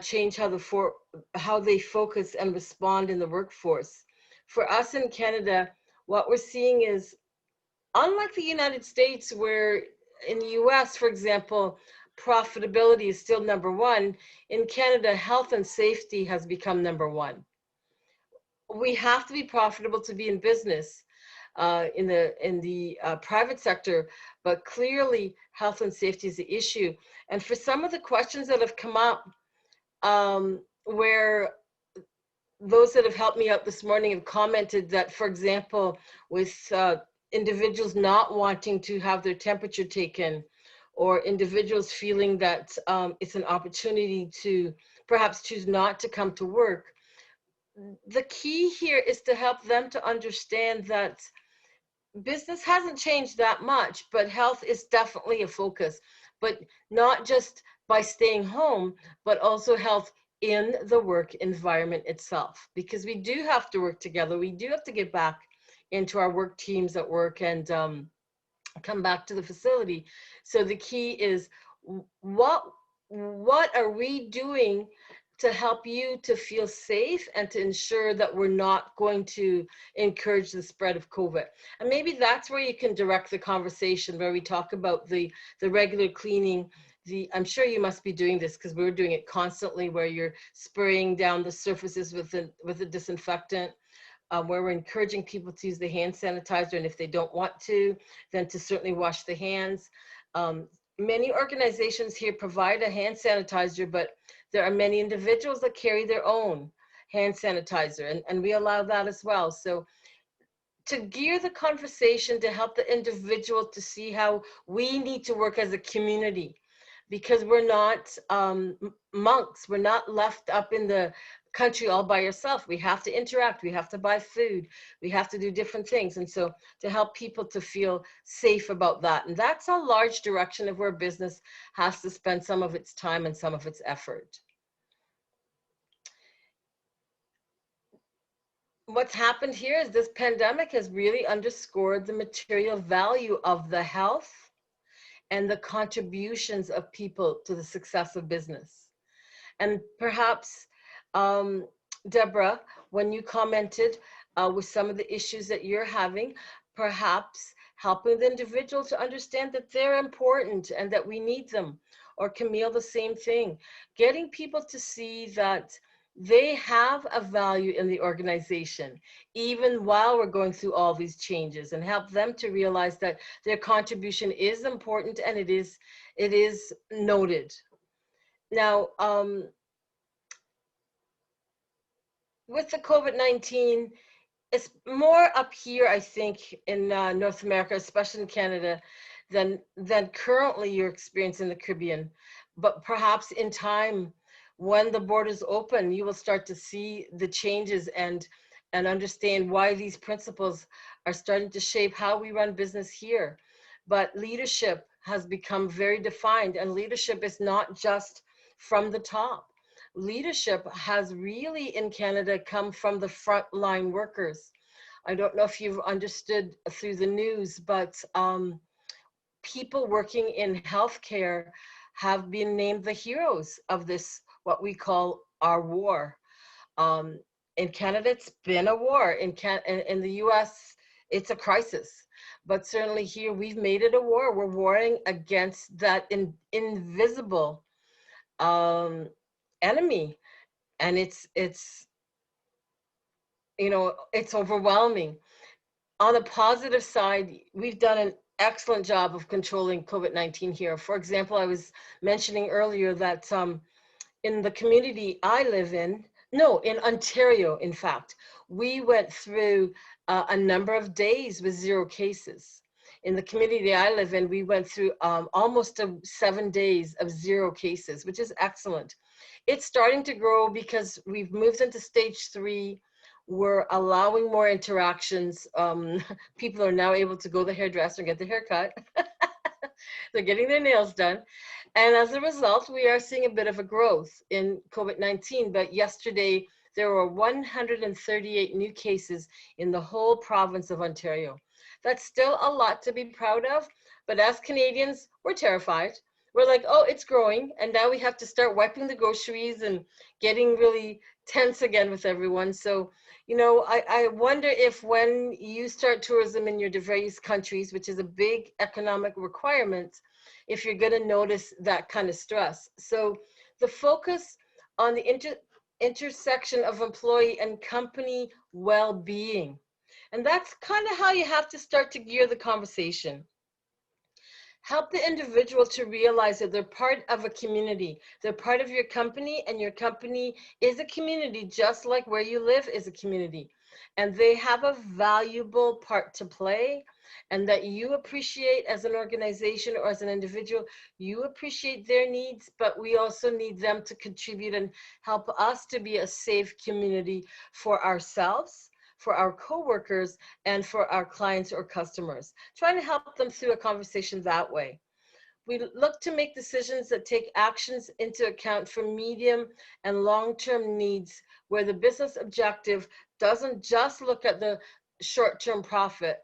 change how they focus and respond in the workforce. For us in Canada, what we're seeing is, unlike the United States, where in the US, for example, profitability is still number one, in Canada, health and safety has become number one. We have to be profitable to be in business in the private sector, but clearly health and safety is the issue. And for some of the questions that have come up, where those that have helped me out this morning have commented that, for example, with individuals not wanting to have their temperature taken, or individuals feeling that it's an opportunity to perhaps choose not to come to work, the key here is to help them to understand that business hasn't changed that much, but health is definitely a focus, but not just by staying home, but also health in the work environment itself, because we do have to work together. We do have to get back into our work teams at work and come back to the facility. So the key is, what are we doing to help you to feel safe and to ensure that we're not going to encourage the spread of COVID? And maybe that's where you can direct the conversation, where we talk about the regular cleaning. I'm sure you must be doing this because we're doing it constantly, where you're spraying down the surfaces with a disinfectant, where we're encouraging people to use the hand sanitizer, and if they don't want to, then to certainly wash the hands. Many organizations here provide a hand sanitizer, but there are many individuals that carry their own hand sanitizer, and we allow that as well. So to gear the conversation to help the individual to see how we need to work as a community, because we're not monks. We're not left up in the country all by yourself. We have to interact. We have to buy food. We have to do different things. And so to help people to feel safe about that. And that's a large direction of where business has to spend some of its time and some of its effort. What's happened here is this pandemic has really underscored the material value of the health and the contributions of people to the success of business. And perhaps, Deborah, when you commented with some of the issues that you're having, perhaps helping the individual to understand that they're important and that we need them. Or Camille, the same thing. Getting people to see that they have a value in the organization, even while we're going through all these changes, and help them to realize that their contribution is important and it is noted. Now, with the COVID-19, it's more up here, I think, in North America, especially in Canada, than currently you're experiencing in the Caribbean. But perhaps in time, when the borders open, you will start to see the changes and understand why these principles are starting to shape how we run business here. But leadership has become very defined, and leadership is not just from the top. Leadership has really in Canada come from the frontline workers. I don't know if you've understood through the news, but people working in healthcare have been named the heroes of this, what we call our war. In Canada, it's been a war. In the US, it's a crisis. But certainly here, we've made it a war. We're warring against that invisible enemy. And it's you know, it's overwhelming. On the positive side, we've done an excellent job of controlling COVID-19 here. For example, I was mentioning earlier that in the community I live in, no, in Ontario, in fact, we went through a number of days with 0 cases. In the community I live in, we went through almost 7 days of 0 cases, which is excellent. It's starting to grow because we've moved into stage 3. We're allowing more interactions. People are now able to go to the hairdresser and get their hair cut. They're getting their nails done. And as a result, we are seeing a bit of a growth in COVID-19. But yesterday, there were 138 new cases in the whole province of Ontario. That's still a lot to be proud of. But as Canadians, we're terrified. We're like, oh, it's growing. And now we have to start wiping the groceries and getting really tense again with everyone. So, you know, I wonder if when you start tourism in your various countries, which is a big economic requirement, if you're going to notice that kind of stress. So the focus on the intersection of employee and company well-being. And that's kind of how you have to start to gear the conversation. Help the individual to realize that they're part of a community. They're part of your company, and your company is a community, just like where you live is a community. And they have a valuable part to play, and that you appreciate as an organization or as an individual. You appreciate their needs, but we also need them to contribute and help us to be a safe community for ourselves, for our coworkers, and for our clients or customers, trying to help them through a conversation that way. We look to make decisions that take actions into account for medium and long-term needs, where the business objective doesn't just look at the short-term profit.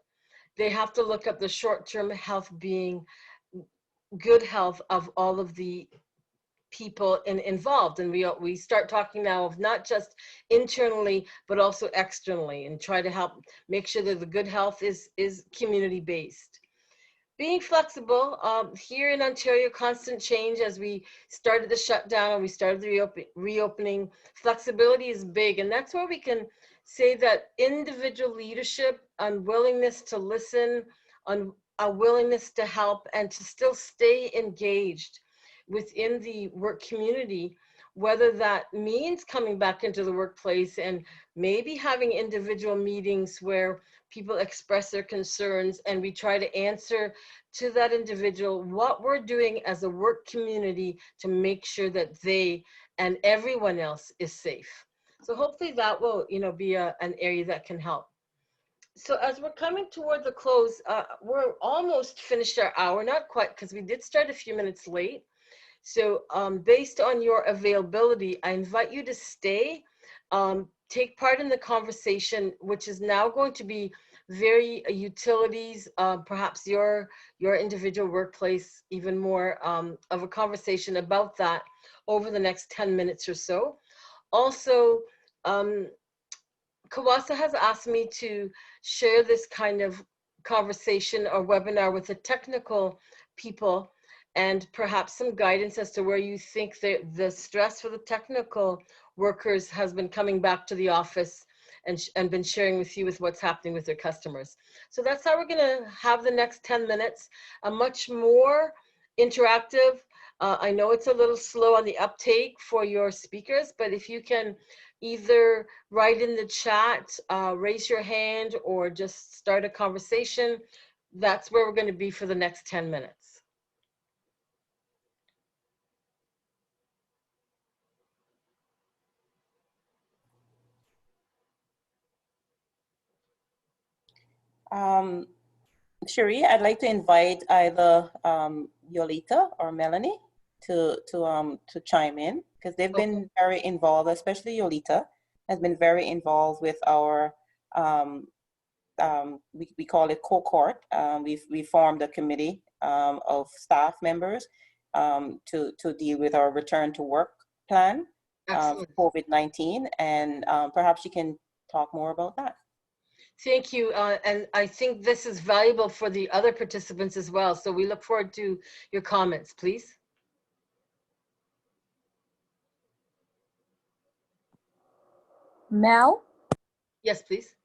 They have to look at the short-term health being, good health of all of the people involved. And we start talking now of not just internally, but also externally, and try to help make sure that the good health is community based. Being flexible, here in Ontario, constant change as we started the shutdown and we started the reopening, flexibility is big. And that's where we can say that individual leadership, unwillingness to listen, a willingness to help, and to still stay engaged within the work community, whether that means coming back into the workplace and maybe having individual meetings where people express their concerns and we try to answer to that individual what we're doing as a work community to make sure that they and everyone else is safe. So hopefully that will, you know, be an area that can help. So as we're coming toward the close, we're almost finished our hour, not quite, because we did start a few minutes late. So based on your availability, I invite you to stay, take part in the conversation, which is now going to be very utilities, perhaps your individual workplace, even more of a conversation about that over the next 10 minutes or so. Also, CAWASA has asked me to share this kind of conversation or webinar with the technical people, and perhaps some guidance as to where you think the stress for the technical workers has been coming back to the office and been sharing with you with what's happening with their customers. So that's how we're gonna have the next 10 minutes, a much more interactive. I know it's a little slow on the uptake for your speakers, but if you can either write in the chat, raise your hand, or just start a conversation, that's where we're gonna be for the next 10 minutes. Sheree, I'd like to invite either Yolita or Melanie to chime in, because they've been very involved, especially Yolita has been very involved with our we call it cohort. We formed a committee of staff members to deal with our return to work plan for COVID-19, and perhaps you can talk more about that. Thank you, and I think this is valuable for the other participants as well. So we look forward to your comments, please. Mel? Yes, please.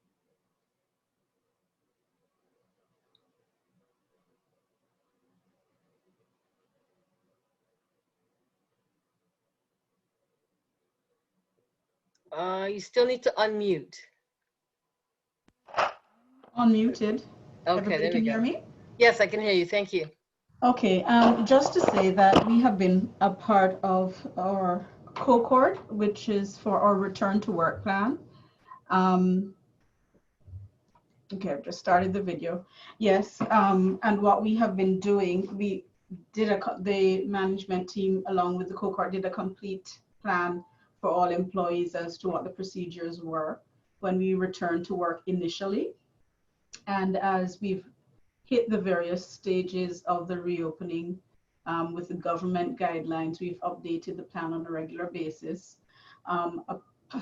You still need to unmute. Unmuted. Okay, Everybody there we can go. hear me? Yes, I can hear you. Thank you. Okay, just to say that we have been a part of our cohort, which is for our return to work plan. Okay, I've just started the video. Yes, and what we have been doing, we did the management team along with the cohort did a complete plan for all employees as to what the procedures were when we returned to work initially. And as we've hit the various stages of the reopening with the government guidelines, we've updated the plan on a regular basis.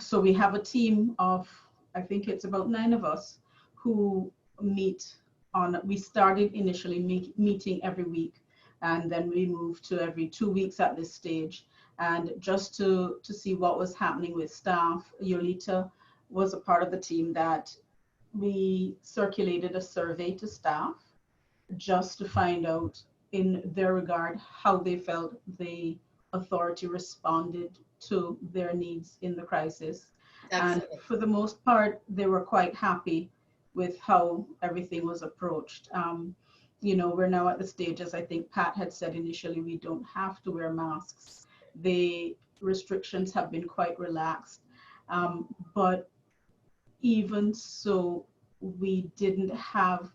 So we have a team of, I think it's about 9 of us who meet on, we started initially meeting every week, and then we moved to every 2 weeks at this stage. And just to see what was happening with staff, Yolita was a part of the team that we circulated a survey to staff just to find out in their regard how they felt the authority responded to their needs in the crisis. Excellent. And for the most part, they were quite happy with how everything was approached. You know, we're now at the stage, as I think Pat had said initially, we don't have to wear masks. The restrictions have been quite relaxed, but even so, we didn't have,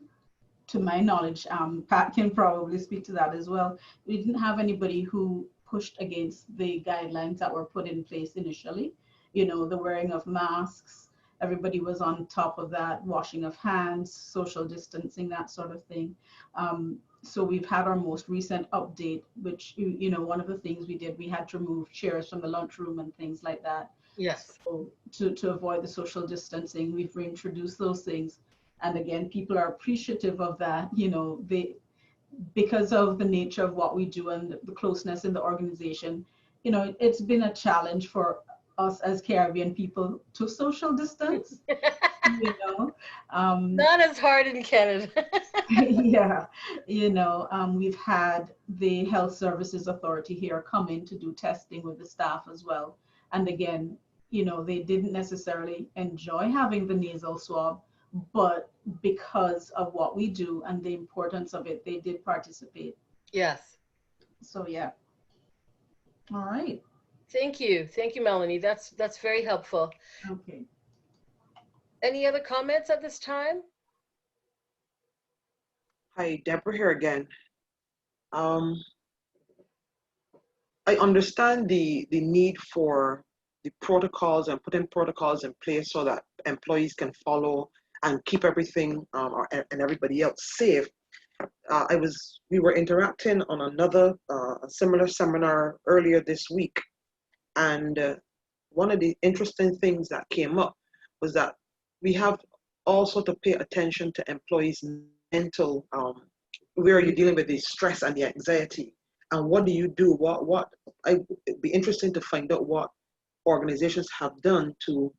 to my knowledge, Pat can probably speak to that as well, we didn't have anybody who pushed against the guidelines that were put in place initially. You know, the wearing of masks, everybody was on top of that, washing of hands, social distancing, that sort of thing. So we've had our most recent update, which, you know, one of the things we did, we had to remove chairs from the lunchroom and things like that. Yes. So to avoid the social distancing, we've reintroduced those things. And again, people are appreciative of that, you know, because of the nature of what we do and the closeness in the organization. You know, it's been a challenge for us as Caribbean people to social distance, you know. Not as hard in Canada. Yeah, you know, we've had the Health Services Authority here come in to do testing with the staff as well. And again, you know, they didn't necessarily enjoy having the nasal swab, but because of what we do and the importance of it, they did participate. Yes. So yeah. All right. Thank you, Melanie. That's very helpful. Okay. Any other comments at this time? Hi, Deborah here again. I understand the need for the protocols and putting protocols in place so that employees can follow and keep everything and everybody else safe. We were interacting on another a similar seminar earlier this week, and one of the interesting things that came up was that we have also to pay attention to employees' mental, where you're dealing with the stress and the anxiety, and what do you do? It'd be interesting to find out what organizations have done to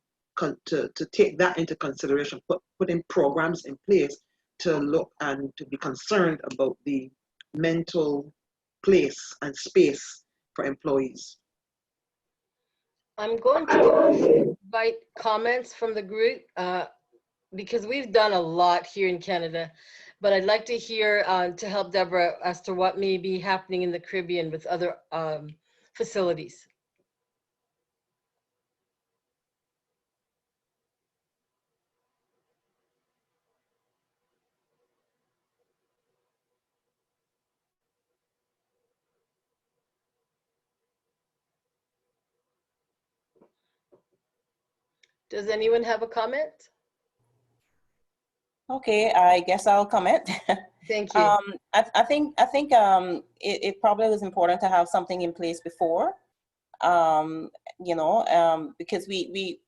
take that into consideration, put in programs in place to look and to be concerned about the mental place and space for employees. I'm going to invite comments from the group because we've done a lot here in Canada, but I'd like to hear to help Deborah as to what may be happening in the Caribbean with other facilities. Does anyone have a comment? Okay, I guess I'll comment. Thank you. I think it probably was important to have something in place before, because we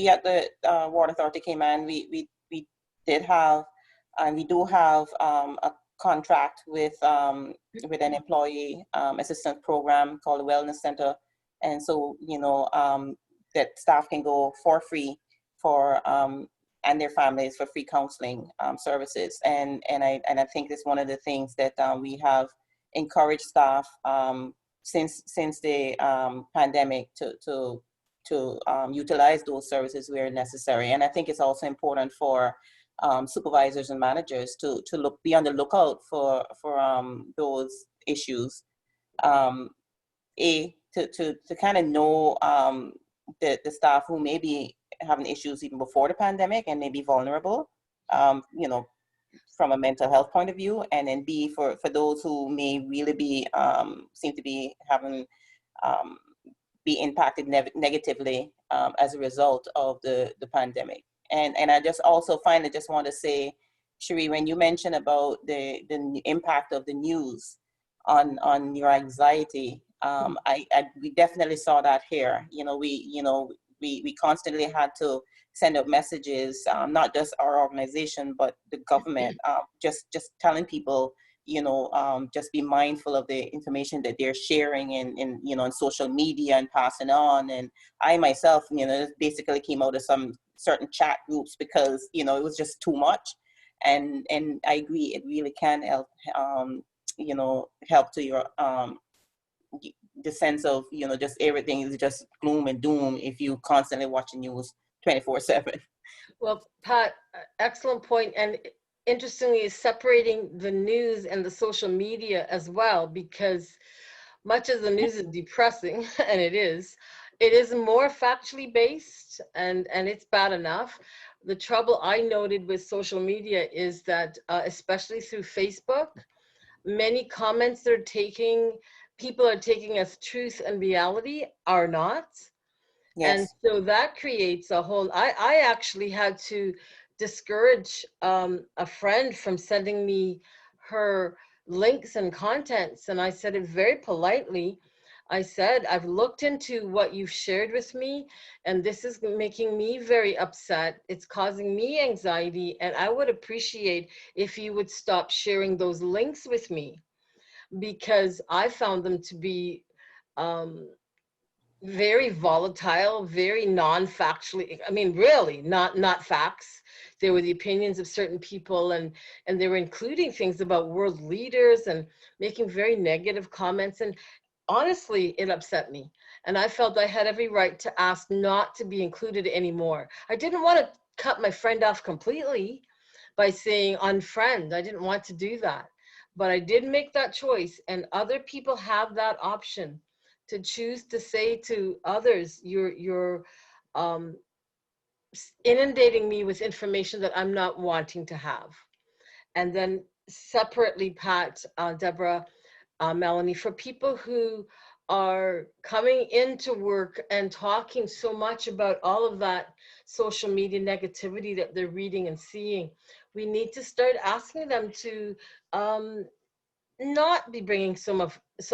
at the Water Authority Cayman, we did have, and we do have a contract with an employee assistance program called the Wellness Center, and so that staff can go for free for and their families for free counseling services, and I think it's one of the things that we have encouraged staff since the pandemic to utilize those services where necessary. And I think it's also important for supervisors and managers to be on the lookout for those issues. To kind of know the staff who may be having issues even before the pandemic and may be vulnerable, from a mental health point of view, and then B, for those who may really be seem to be having be impacted negatively as a result of the pandemic. And I just also finally just want to say, Sheree, when you mentioned about the impact of the news on your anxiety, we definitely saw that here. We constantly had to send out messages, not just our organization, but the government, just telling people, just be mindful of the information that they're sharing in on social media and passing on. And I myself, basically came out of some certain chat groups because, it was just too much. And I agree, it really can help, help to your, the sense of, just everything is just gloom and doom if you constantly watching news 24/7. Well, Pat, excellent point. And interestingly, separating the news and the social media as well, because much as the news is depressing, and it is more factually based, and it's bad enough. The trouble I noted with social media is that, especially through Facebook, many comments people are taking as truth and reality are not. Yes. And so that creates a whole, I actually had to discourage a friend from sending me her links and contents. And I said it very politely. I said, I've looked into what you've shared with me, and this is making me very upset. It's causing me anxiety, and I would appreciate if you would stop sharing those links with me, because I found them to be very volatile, very non-factually, really not facts. They were the opinions of certain people, and they were including things about world leaders and making very negative comments. And honestly, it upset me. And I felt I had every right to ask not to be included anymore. I didn't want to cut my friend off completely by saying unfriend. I didn't want to do that. But I did make that choice, and other people have that option to choose to say to others, you're inundating me with information that I'm not wanting to have. And then separately, Pat, Deborah, Melanie, for people who are coming into work and talking so much about all of that social media negativity that they're reading and seeing, we need to start asking them to not be bringing so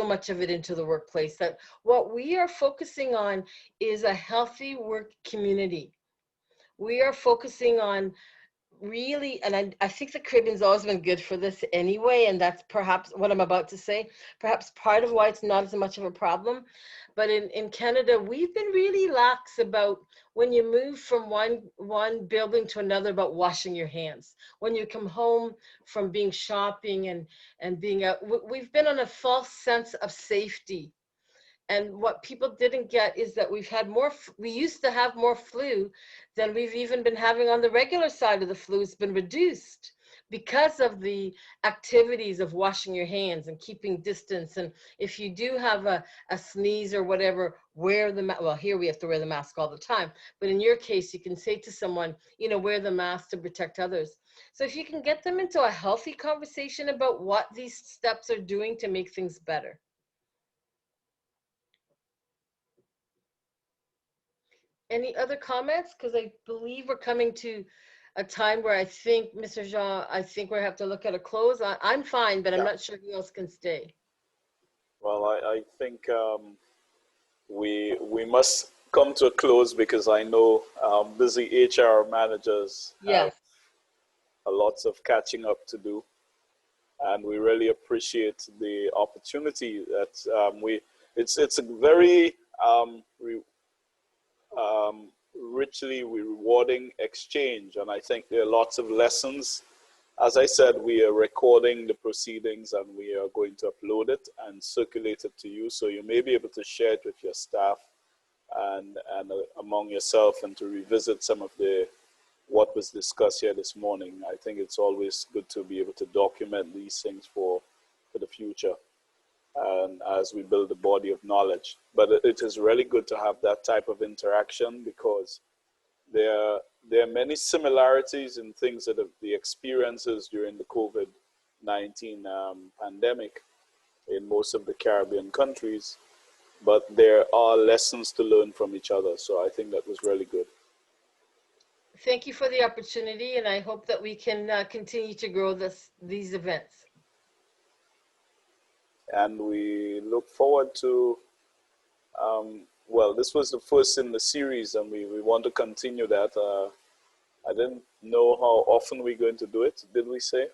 much of it into the workplace. That what we are focusing on is a healthy work community. We are focusing on really, and I think the Caribbean's always been good for this anyway, and that's perhaps what I'm about to say, perhaps part of why it's not as much of a problem. But in Canada, we've been really lax about when you move from one building to another about washing your hands. When you come home from being shopping and being out, we've been on a false sense of safety. And what people didn't get is that we used to have more flu than we've even been having on the regular side of the flu. It's been reduced because of the activities of washing your hands and keeping distance. And if you do have a sneeze or whatever, wear the mask. Well, here we have to wear the mask all the time. But in your case, you can say to someone, wear the mask to protect others. So if you can get them into a healthy conversation about what these steps are doing to make things better. Any other comments? Because I believe we're coming to a time where I think, Mr. Jean, I think we have to look at a close. I'm fine, but I'm not sure who else can stay. Well, I think we must come to a close because I know busy HR managers have lots of catching up to do. And we really appreciate the opportunity that it's a very richly rewarding exchange, and I think there are lots of lessons. As I said, we are recording the proceedings and we are going to upload it and circulate it to you, so you may be able to share it with your staff and among yourself, and to revisit some of what was discussed here this morning. I think it's always good to be able to document these things for the future, and as we build a body of knowledge. But it is really good to have that type of interaction, because there are many similarities in things that the experiences during the COVID-19 pandemic in most of the Caribbean countries, but there are lessons to learn from each other. So I think that was really good. Thank you for the opportunity, and I hope that we can continue to grow these events. And we look forward to, well, this was the first in the series, and we want to continue that. I didn't know how often we're going to do it. Did we say,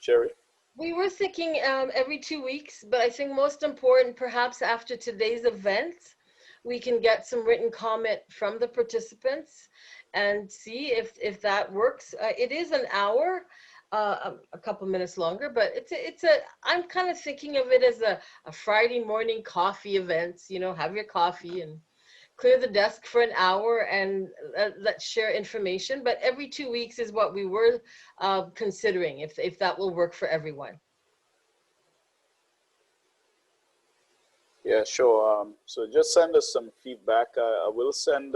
Sheree? We were thinking every 2 weeks, but I think most important, perhaps after today's event, we can get some written comment from the participants and see if that works. It is an hour, a couple minutes longer, but I'm kind of thinking of it as a Friday morning coffee event. Have your coffee and clear the desk for an hour and let's share information. But every 2 weeks is what we were considering, if that will work for everyone. Yeah, sure. So just send us some feedback. I will send,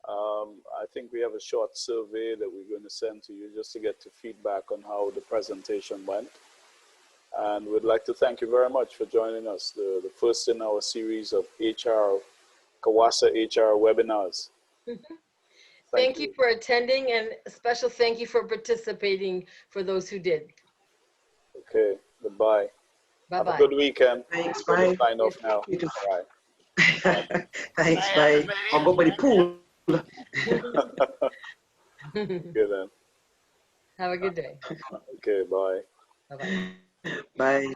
I think we have a short survey that we're going to send to you just to get the feedback on how the presentation went. And we'd like to thank you very much for joining us, the first in our series of CAWASA HR webinars. Mm-hmm. Thank you for attending, and a special thank you for participating for those who did. Okay, goodbye. Bye-bye. Have a good weekend. Thanks, bye. Sign off now. You too. All right. Thanks, bye. I'll go by the pool. Good then. Have a good day. Okay, bye. Bye-bye. Bye.